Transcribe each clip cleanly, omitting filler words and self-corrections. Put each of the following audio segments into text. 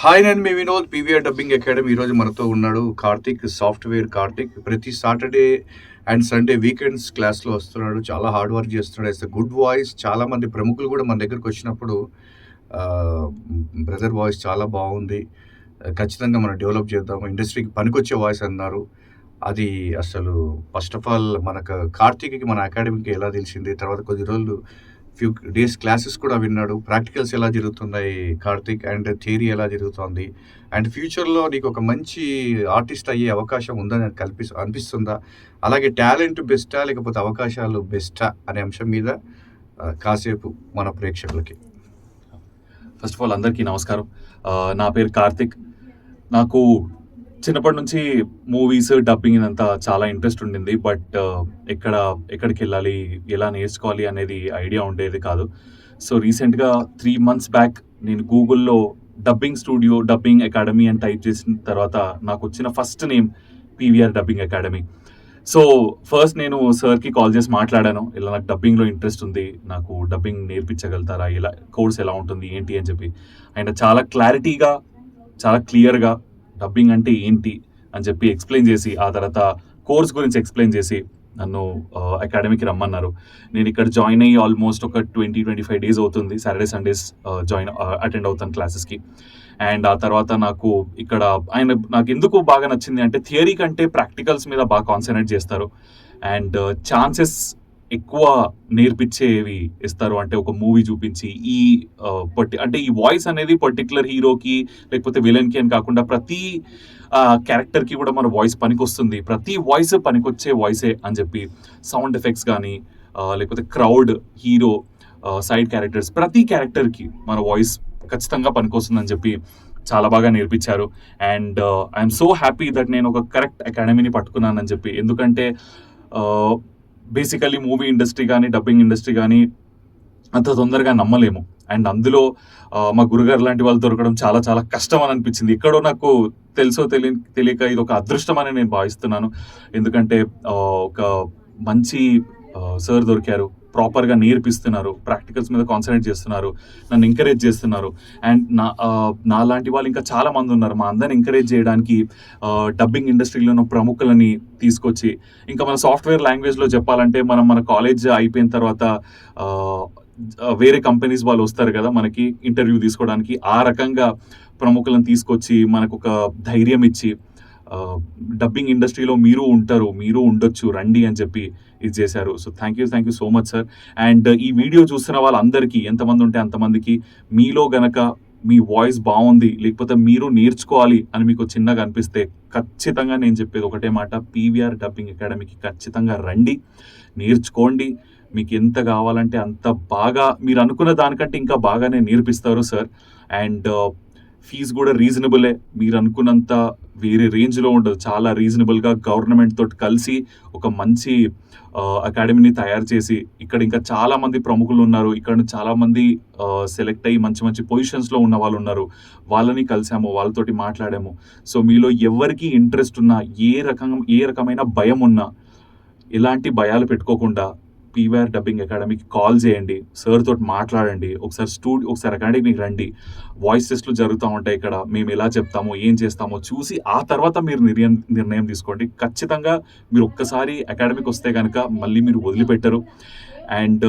Hi, నేను మీ Vinod PVR dubbing academy. ఈరోజు మనతో ఉన్నాడు కార్తిక్, సాఫ్ట్వేర్ కార్తిక్. ప్రతి సాటర్డే అండ్ సండే వీకెండ్స్ క్లాస్లో వస్తున్నాడు. చాలా హార్డ్ వర్క్ చేస్తున్నాడు. It's good voice. చాలామంది ప్రముఖులు కూడా మన దగ్గరకు వచ్చినప్పుడు బ్రదర్ వాయిస్ చాలా బాగుంది, ఖచ్చితంగా మనం డెవలప్ చేద్దాము, ఇండస్ట్రీకి పనికొచ్చే వాయిస్ అన్నారు. అది అసలు ఫస్ట్ ఆఫ్ ఆల్ మనకు కార్తిక్కి మన అకాడమీకి ఎలా తెలిసింది, తర్వాత కొద్ది రోజులు ఫ్యూ డేస్ క్లాసెస్ కూడా విన్నాడు. ప్రాక్టికల్స్ ఎలా జరుగుతున్నాయి కార్తిక్, అండ్ థియరీ ఎలా జరుగుతుంది, అండ్ ఫ్యూచర్లో నీకు ఒక మంచి ఆర్టిస్ట్ అయ్యే అవకాశం ఉందని అనిపిస్తుందా? అలాగే టాలెంట్ బెస్టా లేకపోతే అవకాశాలు బెస్టా అనే అంశం మీద కాసేపు మన ప్రేక్షకులకి. ఫస్ట్ ఆఫ్ ఆల్ అందరికీ నమస్కారం. నా పేరు కార్తిక్. నాకు చిన్నప్పటి నుంచి మూవీస్, డబ్బింగ్ ఇదంతా చాలా ఇంట్రెస్ట్ ఉండింది. బట్ ఎక్కడికి వెళ్ళాలి, ఎలా నేర్చుకోవాలి అనేది ఐడియా ఉండేది కాదు. సో రీసెంట్గా 3 months బ్యాక్ నేను గూగుల్లో డబ్బింగ్ స్టూడియో, డబ్బింగ్ అకాడమీ అని టైప్ చేసిన తర్వాత నాకు వచ్చిన first name PVR dubbing academy. So first నేను సార్కి కాల్ చేసి మాట్లాడాను, ఇలా నాకు డబ్బింగ్లో ఇంట్రెస్ట్ ఉంది, నాకు డబ్బింగ్ నేర్పించగలుగుతారా, ఇలా కోర్స్ ఎలా ఉంటుంది ఏంటి అని చెప్పి. ఆయన చాలా క్లారిటీగా, చాలా క్లియర్గా డబ్బింగ్ అంటే ఏంటి అని చెప్పి ఎక్స్ప్లెయిన్ చేసి, ఆ తర్వాత కోర్స్ గురించి ఎక్స్ప్లెయిన్ చేసి నన్ను అకాడమీకి రమ్మన్నారు. నేను ఇక్కడ జాయిన్ అయ్యి ఆల్మోస్ట్ ఒక 20-25 days అవుతుంది. సాటర్డే సండేస్ అటెండ్ అవుతాను క్లాసెస్కి. అండ్ ఆ తర్వాత నాకు ఇక్కడ నాకు ఎందుకు బాగా నచ్చింది అంటే, థియరీ కంటే ప్రాక్టికల్స్ మీద బాగా కాన్సన్ట్రేట్ చేస్తారు. అండ్ ఛాన్సెస్ ఎక్కువ నేర్పించేవి ఇస్తారు. అంటే ఒక మూవీ చూపించి అంటే ఈ వాయిస్ అనేది పర్టికులర్ హీరోకి లేకపోతే విలన్కి అని కాకుండా ప్రతి క్యారెక్టర్కి కూడా మన వాయిస్ పనికొస్తుంది, ప్రతి వాయిస్ పనికొచ్చే వాయిసే అని చెప్పి, సౌండ్ ఎఫెక్ట్స్ కానీ లేకపోతే క్రౌడ్, హీరో, సైడ్ క్యారెక్టర్స్, ప్రతి క్యారెక్టర్కి మన వాయిస్ ఖచ్చితంగా పనికొస్తుందని చెప్పి చాలా బాగా నేర్పించారు. And I'm so happy that నేను ఒక కరెక్ట్ అకాడమీని పట్టుకున్నానని చెప్పి. ఎందుకంటే బేసికలీ మూవీ ఇండస్ట్రీ కానీ డబ్బింగ్ ఇండస్ట్రీ కానీ అంత తొందరగా నమ్మలేము. అండ్ అందులో మా గురుగారు లాంటి వాళ్ళు దొరకడం చాలా చాలా కష్టం అని అనిపించింది. ఎక్కడో నాకు తెలియక ఇది ఒక అదృష్టం అని నేను భావిస్తున్నాను. ఎందుకంటే ఒక మంచి సార్ దొరికారు, ప్రాపర్గా నేర్పిస్తున్నారు, ప్రాక్టికల్స్ మీద కాన్సన్ట్రేట్ చేస్తున్నారు, నన్ను ఎంకరేజ్ చేస్తున్నారు. అండ్ నా లాంటి వాళ్ళు ఇంకా చాలా మంది ఉన్నారు. మా అందరిని ఎంకరేజ్ చేయడానికి డబ్బింగ్ ఇండస్ట్రీలో ఉన్న ప్రముఖులని తీసుకొచ్చి, ఇంకా మన సాఫ్ట్వేర్ లాంగ్వేజ్లో చెప్పాలంటే మన కాలేజ్ అయిపోయిన తర్వాత వేరే కంపెనీస్ వాళ్ళు వస్తారు కదా మనకి ఇంటర్వ్యూ తీసుకోవడానికి, ఆ రకంగా ప్రముఖులను తీసుకొచ్చి మనకు ఒక ధైర్యం ఇచ్చి, డబ్బింగ్ ఇండస్ట్రీలో మీరు ఉంటారు, మీరు ఉండొచ్చు, రండి అని చెప్పి ఇది చేశారు. So thank you so much sir. And ఈ వీడియో చూస్తున్న వాళ్ళందరికీ, ఎంతమంది ఉంటే అంతమందికి, మీలో గనక మీ వాయిస్ బాగుంది లేకపోతే మీరు నేర్చుకోవాలి అని మీకు చిన్నగా అనిపిస్తే, ఖచ్చితంగా నేను చెప్పేది ఒకటే మాట, పీవీఆర్ డబ్బింగ్ అకాడమీకి ఖచ్చితంగా రండి, నేర్చుకోండి. మీకు ఎంత కావాలంటే అంత బాగా, మీరు అనుకున్న దానికంటే ఇంకా బాగానే నేర్పిస్తారు సార్. అండ్ ఫీజు కూడా రీజనబులే, మీరు అనుకున్నంత వేరే రేంజ్లో ఉండదు, చాలా రీజనబుల్గా గవర్నమెంట్ తోటి కలిసి ఒక మంచి అకాడమీని తయారు చేసి, ఇక్కడ ఇంకా చాలామంది ప్రముఖులు ఉన్నారు, ఇక్కడ చాలామంది సెలెక్ట్ అయ్యి మంచి మంచి పొజిషన్స్లో ఉన్న వాళ్ళు ఉన్నారు, వాళ్ళని కలిసాము, వాళ్ళతోటి మాట్లాడాము. సో మీలో ఎవరికి ఇంట్రెస్ట్ ఉన్నా, ఏ రకమైన భయం ఉన్నా, ఎలాంటి భయాలు పెట్టుకోకుండా పీవీఆర్ డబ్బింగ్ అకాడమీకి కాల్ చేయండి, సార్ తోటి మాట్లాడండి, ఒకసారి అకాడమీకి రండి. వాయిస్ టెస్ట్లు జరుగుతూ ఉంటాయి ఇక్కడ, మేము ఎలా చెప్తామో ఏం చేస్తామో చూసి ఆ తర్వాత మీరు నిర్ణయం తీసుకోండి. ఖచ్చితంగా మీరు ఒక్కసారి అకాడమీకి వస్తే కనుక మళ్ళీ మీరు వదిలిపెట్టరు. అండ్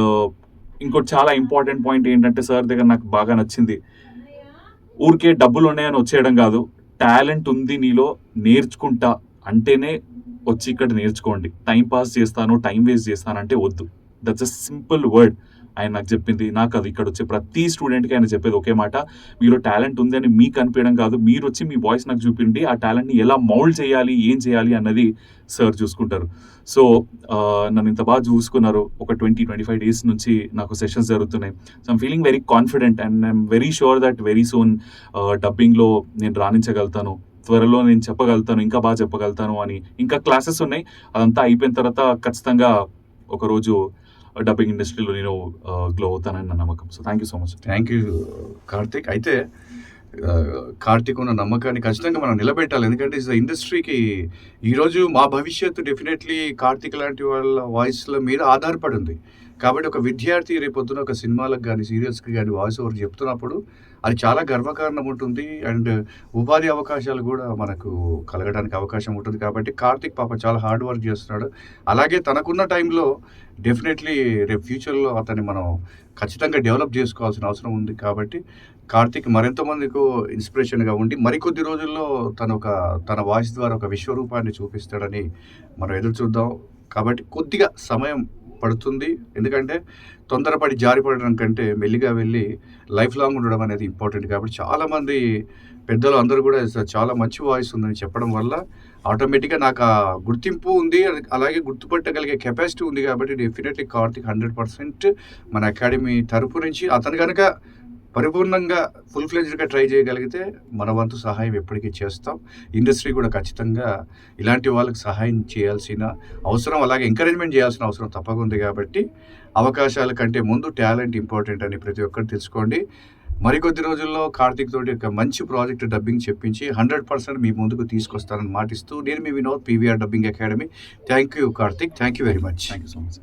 ఇంకోటి చాలా ఇంపార్టెంట్ పాయింట్ ఏంటంటే, సార్ దగ్గర నాకు బాగా నచ్చింది, ఊరికే డబ్బులు ఉన్నాయని వచ్చేయడం కాదు, టాలెంట్ ఉంది నీలో, నేర్చుకుంటా అంటేనే వచ్చి ఇక్కడ నేర్చుకోండి. టైం పాస్ చేస్తాను, టైం వేస్ట్ చేస్తాను అంటే వద్దు. దట్స్ అ సింపుల్ వర్డ్ ఆయన నాకు చెప్పింది. నాకు అది ఇక్కడ వచ్చే ప్రతి స్టూడెంట్కి ఆయన చెప్పేది ఒకే మాట, మీలో టాలెంట్ ఉంది అని మీకు అనిపించడం కాదు, మీరు వచ్చి మీ వాయిస్ నాకు చూపిండి, ఆ టాలెంట్ని ఎలా మౌల్డ్ చేయాలి, ఏం చేయాలి అన్నది సార్ చూసుకుంటారు. సో నన్ను ఇంత బాగా చూసుకున్నారు. ఒక 20-25 days నుంచి నాకు సెషన్స్ జరుగుతున్నాయి. So I'm feeling very confident and I'm very sure that very soon డబ్బింగ్లో నేను రాణించగలుగుతాను, త్వరలో నేను చెప్పగలుగుతాను, ఇంకా బాగా చెప్పగలుగుతాను అని. ఇంకా క్లాసెస్ ఉన్నాయి, అదంతా అయిపోయిన తర్వాత ఖచ్చితంగా ఒకరోజు డబ్బింగ్ ఇండస్ట్రీలో నేను గ్లో అవుతానని నా నమ్మకం. So thank you so much. Thank you Karthik. అయితే కార్తిక్ ఉన్న నమ్మకాన్ని ఖచ్చితంగా మనం నిలబెట్టాలి. ఎందుకంటే ఇండస్ట్రీకి ఈరోజు మా భవిష్యత్తు డెఫినెట్లీ కార్తిక్ లాంటి వాళ్ళ వాయిస్ల మీద ఆధారపడి ఉంది. కాబట్టి ఒక విద్యార్థి రేపొద్దున ఒక సినిమాలకు గాని, సీరియల్స్‌కి గాని వాయిస్ ఓవర్ చెప్తున్నప్పుడు అది చాలా గర్వకారణం ఉంటుంది. అండ్ ఉపాధి అవకాశాలు గూడా మనకు కలగడానికి అవకాశం ఉంటుంది. కాబట్టి కార్తీక్ పాపం చాలా హార్డ్ వర్క్ చేస్తున్నాడు. అలాగే తనకున్న టైంలో డెఫినెట్‌లీ రేపు ఫ్యూచర్‌లో అతన్ని మనం ఖచ్చితంగా డెవలప్ జేసుకోవాల్సిన అవసరం ఉంది. కాబట్టి కార్తీక్ మరింత మందికి ఇన్‌స్పిరేషన్‌గా ఉండి మరికొద్ది రోజుల్లో తన వాయిస్ ద్వారా ఒక విశ్వరూపాన్ని చూపిస్తాడని మనం ఎదురు చూద్దాం. కాబట్టి కొద్దిగా సమయం పడుతుంది. ఎందుకంటే తొందరపడి జారిపడడం కంటే మెల్లిగా వెళ్ళి లైఫ్ లాంగ్ ఉండడం అనేది ఇంపార్టెంట్. కాబట్టి చాలామంది పెద్దలు అందరూ గూడా చాలా మంచి వాయిస్ ఉందని చెప్పడం వల్ల ఆటోమేటిక్‌గా నాకు ఆ గుర్తింపు ఉంది. అలాగే గుర్తుపట్టగలిగే కెపాసిటీ ఉంది కాబట్టి డెఫినెట్‌లీ కార్తీక్ 100% మన అకాడమీ తరపు నుంచి అతను గనక పరిపూర్ణంగా ఫుల్ ఫ్లెడ్జ్డ్‌గా ట్రై చేయగలిగితే మన వంతు సహాయం ఎప్పటికీ చేస్తాం. ఇండస్ట్రీ కూడా ఖచ్చితంగా ఇలాంటి వాళ్ళకి సహాయం చేయాల్సిన అవసరం, అలాగే ఎంకరేజ్‌మెంట్ చేయాల్సిన అవసరం తప్పక ఉంది కాబట్టి అవకాశాల కంటే ముందు టాలెంట్ ఇంపార్టెంట్ అని ప్రతి ఒక్కరు తెలుసుకోండి. మరికొద్ది రోజుల్లో కార్తీక్ తోటి ఒక మంచి ప్రాజెక్ట్ డబ్బింగ్ చెప్పించి 100% మీ ముందుకు తీసుకొస్తానని మాటిస్తూ నేను మీ Vinod, PVR dubbing academy. Thank you Karthik. Thank you very much. Thank you so much.